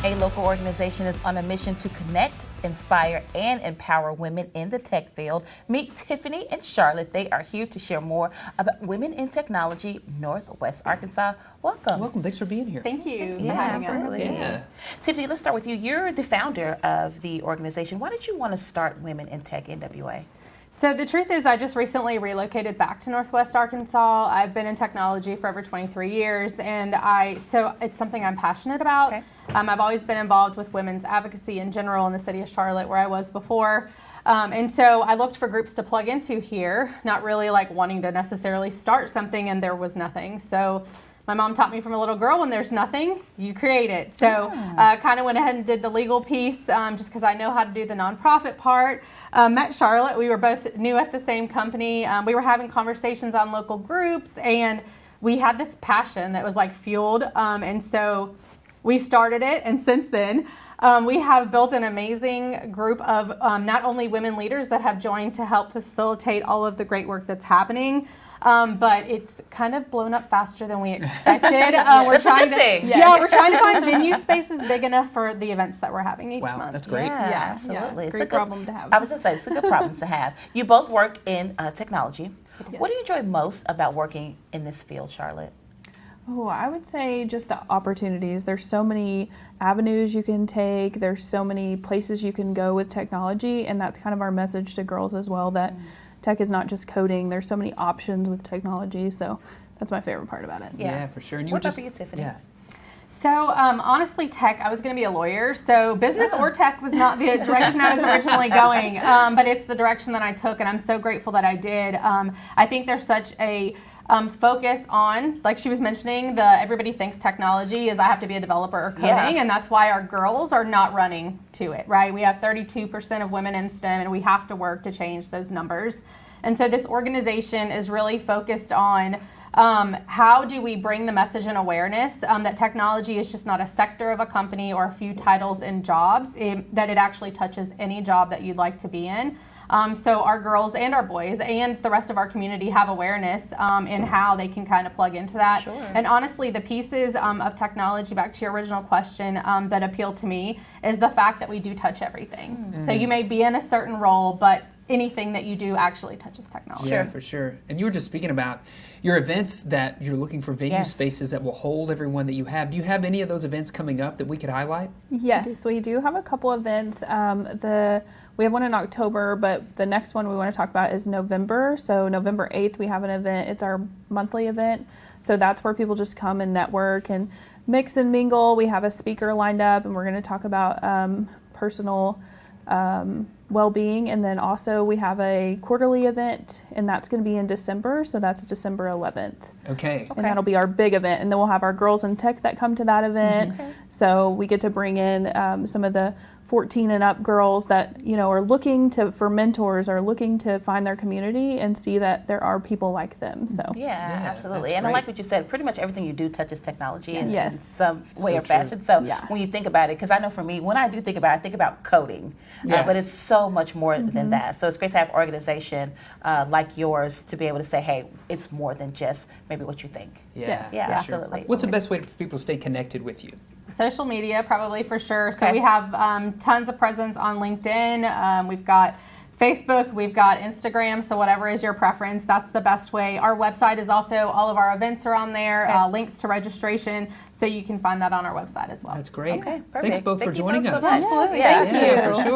A local organization is on a mission to connect, inspire, and empower women in the tech field. Meet Tiffany and Charlotte. They are here to share more about women in technology, Northwest Arkansas. Welcome. Welcome. Thanks for being here. Thank you. Yeah, absolutely. Yeah. Tiffany, let's start with you. You're the founder of the organization. Why did you want to start Women in Tech NWA? So the truth is I just recently relocated back to Northwest Arkansas. I've been in technology for over 23 years, and so it's something I'm passionate about. Okay. I've always been involved with women's advocacy in general in the city of Charlotte, where I was before. And so I looked for groups to plug into here, not really like wanting to necessarily start something, and there was nothing. So my mom taught me from a little girl, when there's nothing, you create it. So kind of went ahead and did the legal piece just because I know how to do the nonprofit part. Met Charlotte. We were both new at the same company. We were having conversations on local groups, and we had this passion that was like fueled. And so we started it, and since then, we have built an amazing group of not only women leaders that have joined to help facilitate all of the great work that's happening, but it's kind of blown up faster than we expected. We're trying we're trying to find venue spaces big enough for the events that we're having each month. Wow, that's great. Yeah, absolutely. Yeah, It's great a good problem to have. I was going to say, it's a good problem to have. You both work in technology. Yes. What do you enjoy most about working in this field, Charlotte? Oh, I would say just the opportunities. There's so many avenues you can take. There's so many places you can go with technology, and that's kind of our message to girls as well, that tech is not just coding. There's so many options with technology, so that's my favorite part about it. Yeah, for sure. And you What were about for you, Tiffany? Yeah. So honestly, tech, I was going to be a lawyer. So business or tech was not the direction I was originally going, but it's the direction that I took, and I'm so grateful that I did. I think there's such a focus on, like she was mentioning, everybody thinks technology is I have to be a developer or coding, and that's why our girls are not running to it, right? We have 32% of women in STEM, and we have to work to change those numbers. And so this organization is really focused on how do we bring the message and awareness that technology is just not a sector of a company or a few titles and jobs, that it actually touches any job that you'd like to be in. So our girls and our boys and the rest of our community have awareness in how they can kind of plug into that. Sure. And honestly, the pieces of technology, back to your original question, that appeal to me is the fact that we do touch everything. So you may be in a certain role, but anything that you do actually touches technology. Yeah, for sure. And you were just speaking about your events, that you're looking for venue spaces that will hold everyone that you have. Do you have any of those events coming up that we could highlight? Yes, we do have a couple events. We have one in October, but the next one we want to talk about is November. So November 8th, we have an event. It's our monthly event. So that's where people just come and network and mix and mingle. We have a speaker lined up, and we're going to talk about personal well-being. And then also we have a quarterly event, and that's going to be in December. So that's December 11th. Okay. And that'll be our big event. And then we'll have our girls in tech that come to that event. Okay. So we get to bring in some of the 14 and up girls that, are looking for mentors, or looking to find their community and see that there are people like them. So Yeah, absolutely. that's And I great. like what you said. Pretty much everything you do touches technology in Yes. some way So or fashion. So Yeah. when you think about it, because I know for me, when I do think about it, I think about coding, Yes. but it's so much more than that. So it's great to have an organization like yours to be able to say, hey, it's more than just maybe what you think. Yes. Yeah, for sure. absolutely. What's the best way for people to stay connected with you? Social media, probably, for sure. So Okay. we have tons of presence on LinkedIn. We've got Facebook, we've got Instagram, so whatever is your preference, that's the best way. Our website is also, all of our events are on there, Okay. links to registration, so you can find that on our website as well. That's great. Okay, Thanks perfect. both Thank for you joining both us. so much. Absolutely. Yeah. Thank Yeah, you. for sure.